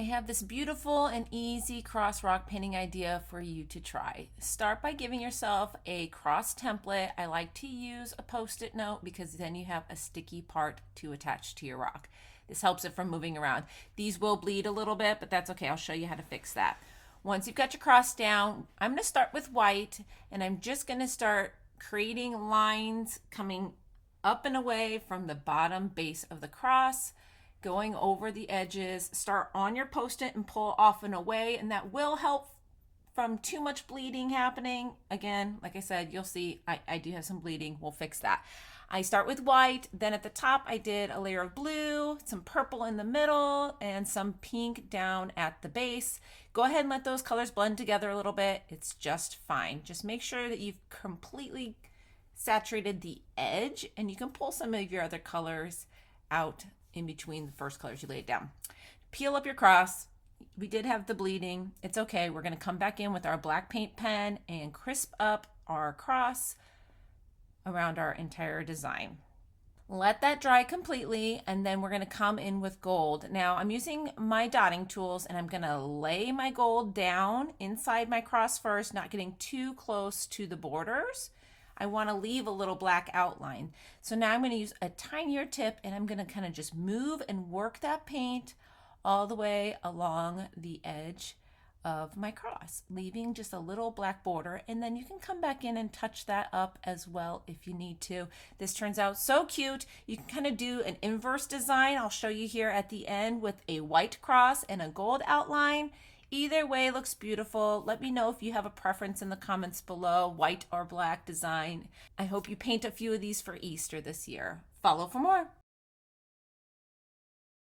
I have this beautiful and easy cross rock painting idea for you to try. Start by giving yourself a cross template. I like to use a post-it note because then you have a sticky part to attach to your rock. This helps it from moving around. These will bleed a little bit, but that's okay. I'll show you how to fix that. Once you've got your cross down, I'm going to start with white, and I'm just going to start creating lines coming up and away from the bottom base of the cross, going over the edges. Start on your post-it and pull off and away, and that will help from too much bleeding happening. Again, like I said, you'll see I do have some bleeding. We'll fix that. I start with white, then at the top I did a layer of blue, some purple in the middle, and some pink down at the base. Go ahead and let those colors blend together a little bit. It's just fine. Just make sure that you've completely saturated the edge, and you can pull some of your other colors out in between the first colors you laid down. Peel up your cross. We did have the bleeding. It's okay. We're going to come back in with our black paint pen and crisp up our cross around our entire design. Let that dry completely, and then we're going to come in with gold. Now I'm using my dotting tools, and I'm going to lay my gold down inside my cross first, not getting too close to the borders. I want to leave a little black outline. So now I'm going to use a tinier tip, and I'm going to kind of just move and work that paint all the way along the edge of my cross, leaving just a little black border, and then you can come back in and touch that up as well if you need to. This turns out so cute. You can kind of do an inverse design. I'll show you here at the end with a white cross and a gold outline. Either way looks beautiful. Let me know if you have a preference in the comments below, white or black design. I hope you paint a few of these for Easter this year. Follow for more.